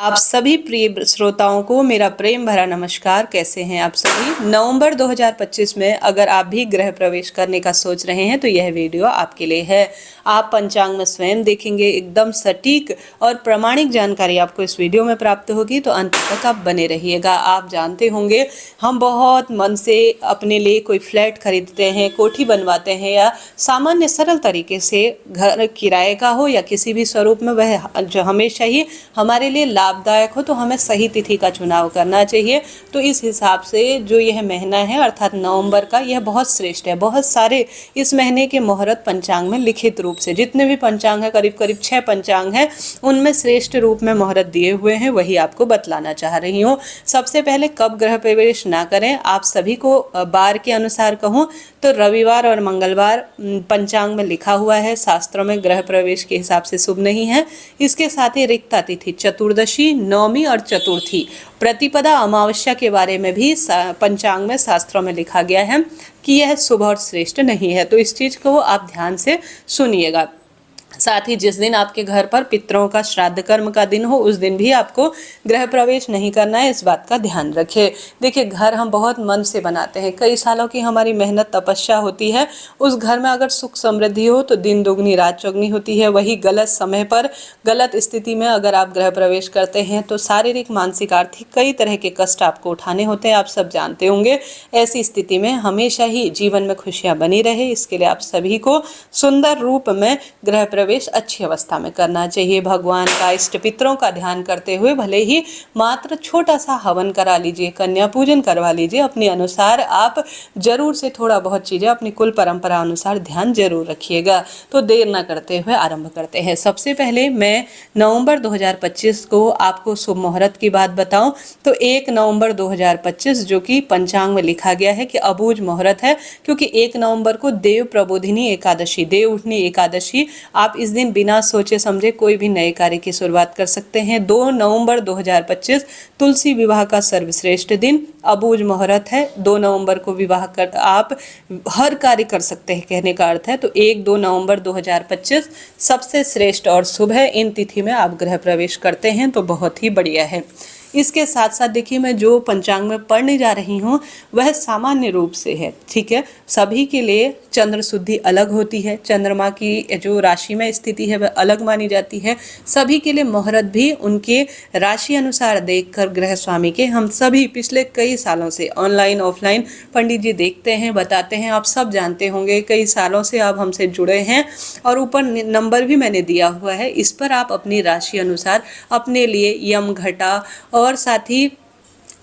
आप सभी प्रिय श्रोताओं को मेरा प्रेम भरा नमस्कार। कैसे हैं आप सभी। नवंबर 2025 में अगर आप भी गृह प्रवेश करने का सोच रहे हैं तो यह वीडियो आपके लिए है। आप पंचांग में स्वयं देखेंगे, एकदम सटीक और प्रामाणिक जानकारी आपको इस वीडियो में प्राप्त होगी, तो अंत तक आप बने रहिएगा। आप जानते होंगे हम बहुत मन से अपने लिए कोई फ्लैट खरीदते हैं, कोठी बनवाते हैं या सामान्य सरल तरीके से घर किराए का हो या किसी भी स्वरूप में, वह जो हमेशा ही हमारे लिए लाभदायक हो, तो हमें सही तिथि का चुनाव करना चाहिए। तो इस हिसाब से जो यह महीना है अर्थात नवंबर का, यह बहुत श्रेष्ठ है। बहुत सारे इस महीने के मुहूर्त पंचांग में लिखित रूप से, जितने भी पंचांग है, करीब करीब 6 पंचांग है, उनमें श्रेष्ठ रूप में मुहूर्त दिए हुए हैं, वही आपको बतलाना चाह रही हूँ। सबसे पहले कब गृह प्रवेश ना करें, आप सभी को बार के अनुसार कहूँ तो रविवार और मंगलवार पंचांग में लिखा हुआ है, शास्त्रों में गृह प्रवेश के हिसाब से शुभ नहीं है। इसके साथ ही रिक्ता तिथि, चतुर्दशी, नवमी और चतुर्थी, प्रतिपदा, अमावस्या के बारे में भी पंचांग में शास्त्रों में लिखा गया है कि यह शुभ और श्रेष्ठ नहीं है। तो इस चीज को आप ध्यान से सुनिएगा। साथ ही जिस दिन आपके घर पर पितरों का श्राद्ध कर्म का दिन हो, उस दिन भी आपको गृह प्रवेश नहीं करना है, इस बात का ध्यान रखें। देखिए, घर हम बहुत मन से बनाते हैं, कई सालों की हमारी मेहनत तपस्या होती है। उस घर में अगर सुख समृद्धि हो तो दिन दुगनी रात चौगनी होती है। वही गलत समय पर गलत स्थिति में अगर आप गृह प्रवेश करते हैं तो शारीरिक, मानसिक, आर्थिक कई तरह के कष्ट आपको उठाने होते हैं, आप सब जानते होंगे। ऐसी स्थिति में हमेशा ही जीवन में खुशियां बनी रहे, इसके लिए आप सभी को सुंदर रूप में गृह प्रवेश अच्छी अवस्था में करना चाहिए। भगवान का, इष्ट पितरों का ध्यान करते हुए भले ही मात्र छोटा सा हवन करा लीजिए, कन्या पूजन करवा लीजिए, अपने अनुसार आप जरूर से थोड़ा बहुत चीजें अपनी कुल परंपरा अनुसार ध्यान जरूर रखिएगा। तो देर न करते हुए आरंभ करते हैं। सबसे पहले मैं नवंबर 2025 को आपको शुभ मुहूर्त की बात बताऊं तो 1 नवंबर 2025 जो कि पंचांग में लिखा गया है कि अबूझ मुहूर्त है, क्योंकि 1 नवंबर को देव प्रबोधिनी एकादशी, देव उठनी एकादशी, आप इस दिन बिना सोचे समझे कोई भी नए कार्य की शुरुआत कर सकते हैं। 2 नवंबर 2025 तुलसी विवाह का सर्वश्रेष्ठ दिन, अबूझ मुहूर्त है। 2 नवंबर को विवाह कर आप हर कार्य कर सकते हैं, कहने का अर्थ है। तो 1-2 नवंबर 2025 सबसे श्रेष्ठ और शुभ है। इन तिथि में आप गृह प्रवेश करते हैं तो बहुत ही बढ़िया है। इसके साथ साथ देखिए, मैं जो पंचांग में पढ़ने जा रही हूँ वह सामान्य रूप से है, ठीक है। सभी के लिए चंद्र शुद्धि अलग होती है, चंद्रमा की जो राशि में स्थिति है वह अलग मानी जाती है। सभी के लिए मुहूर्त भी उनके राशि अनुसार देखकर गृह स्वामी के, हम सभी पिछले कई सालों से ऑनलाइन ऑफलाइन पंडित जी देखते हैं, बताते हैं, आप सब जानते होंगे। कई सालों से आप हमसे जुड़े हैं और ऊपर नंबर भी मैंने दिया हुआ है, इस पर आप अपनी राशि अनुसार अपने लिए यम, घटा और साथ ही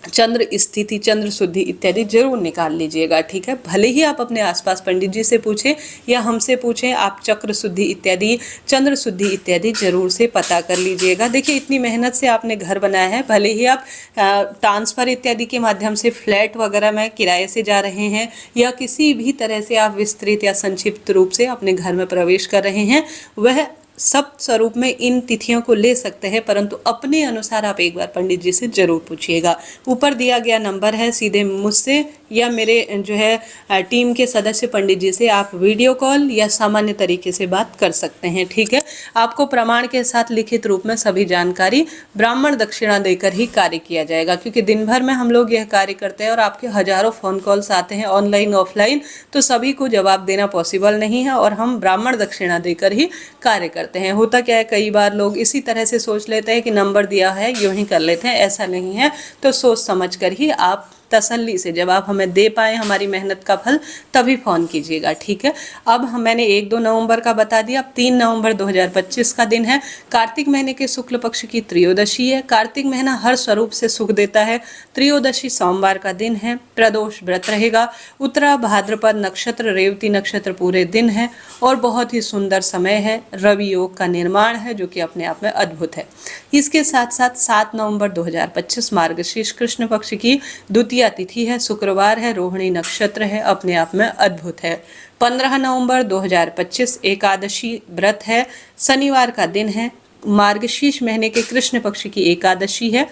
चंद्र स्थिति, चंद्र शुद्धि इत्यादि जरूर निकाल लीजिएगा, ठीक है। भले ही आप अपने आसपास पंडित जी से पूछें या हमसे पूछें, आप चक्र शुद्धि इत्यादि, चंद्र शुद्धि इत्यादि जरूर से पता कर लीजिएगा। देखिए, इतनी मेहनत से आपने घर बनाया है, भले ही आप ट्रांसफर इत्यादि के माध्यम से फ्लैट वगैरह में किराए से जा रहे हैं या किसी भी तरह से आप विस्तृत या संक्षिप्त रूप से अपने घर में प्रवेश कर रहे हैं, वह सब स्वरूप में इन तिथियों को ले सकते हैं, परंतु अपने अनुसार आप एक बार पंडित जी से जरूर पूछिएगा। ऊपर दिया गया नंबर है, सीधे मुझसे या मेरे जो है टीम के सदस्य पंडित जी से आप वीडियो कॉल या सामान्य तरीके से बात कर सकते हैं, ठीक है। आपको प्रमाण के साथ लिखित रूप में सभी जानकारी ब्राह्मण दक्षिणा देकर ही कार्य किया जाएगा, क्योंकि दिन भर में हम लोग यह कार्य करते हैं और आपके हजारों फोन कॉल्स आते हैं ऑनलाइन ऑफलाइन, तो सभी को जवाब देना पॉसिबल नहीं है और हम ब्राह्मण दक्षिणा देकर ही कार्य करते हैं। होता क्या है, कई बार लोग इसी तरह से सोच लेते हैं कि नंबर दिया है यूं ही कर लेते हैं, ऐसा नहीं है। तो सोच समझ कर ही आप तसल्ली से, जब आप हमें दे पाए हमारी मेहनत का फल, तभी फ़ोन कीजिएगा, ठीक है। अब मैंने 1-2 नवंबर का बता दिया। अब 3 नवंबर 2025 का दिन है, कार्तिक महीने के शुक्ल पक्ष की त्रयोदशी है। कार्तिक महीना हर स्वरूप से सुख देता है। त्रयोदशी सोमवार का दिन है, प्रदोष व्रत रहेगा। उत्तरा भाद्रपद नक्षत्र, रेवती नक्षत्र पूरे दिन है और बहुत ही सुंदर समय है। रवि योग का निर्माण है जो कि अपने आप में अद्भुत है। इसके साथ साथ 7 नवंबर 2025 मार्गशीर्ष कृष्ण पक्ष की द्वितीय तिथि है, शुक्रवार है, रोहिणी नक्षत्र है, अपने आप में अद्भुत है। 15 नवंबर 2025 एकादशी व्रत है, शनिवार का दिन है, मार्गशीर्ष महीने के कृष्ण पक्ष की एकादशी है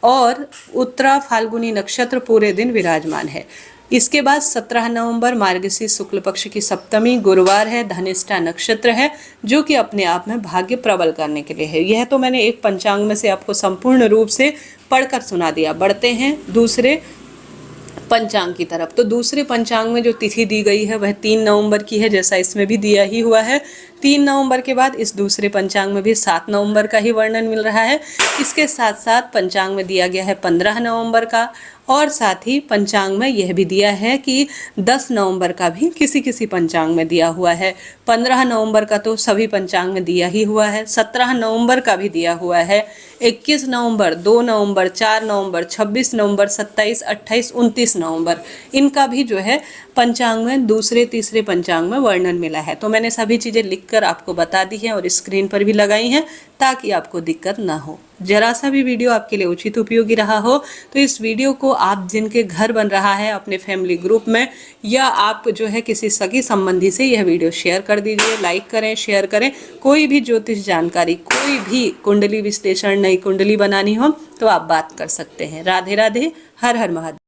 और उत्तरा फाल्गुनी नक्षत्र पूरे दिन विराजमान है। इसके बाद 17 नवंबर मार्गशीर्ष शुक्ल पक्ष की सप्तमी गुरुवार है, धनिष्ठा नक्षत्र है, जो कि अपने आप में भाग्य प्रबल करने के लिए है। यह तो मैंने एक पंचांग में से आपको संपूर्ण रूप से पढ़कर सुना दिया। बढ़ते हैं दूसरे पंचांग की तरफ। तो दूसरे पंचांग में जो तिथि दी गई है वह 3 नवंबर की है, जैसा इसमें भी दिया ही हुआ है। 3 नवंबर के बाद इस दूसरे पंचांग में भी 7 नवंबर का ही वर्णन मिल रहा है। इसके साथ साथ पंचांग में दिया गया है 15 नवंबर का, और साथ ही पंचांग में यह भी दिया है कि 10 नवंबर का भी किसी किसी पंचांग में दिया हुआ है। 15 नवंबर का तो सभी पंचांग में दिया ही हुआ है। 17 नवंबर का भी दिया हुआ है। 21 नवंबर, 2 नवंबर, 4 नवंबर, 26 नवंबर, 27, 28, 29 नवंबर, इनका भी जो है पंचांग में दूसरे तीसरे पंचांग में वर्णन मिला है। तो मैंने सभी चीज़ें लिखकर आपको बता दी हैं और स्क्रीन पर भी लगाई हैं ताकि आपको दिक्कत ना हो। जरा सा भी वीडियो आपके लिए उचित उपयोगी रहा हो तो इस वीडियो को आप जिनके घर बन रहा है अपने फैमिली ग्रुप में, या आप जो है किसी सगी संबंधी से यह वीडियो शेयर कर दीजिए। लाइक करें, शेयर करें। कोई भी ज्योतिष जानकारी, कोई भी कुंडली विश्लेषण, नई कुंडली बनानी हो तो आप बात कर सकते हैं। राधे राधे, हर हर महादेव।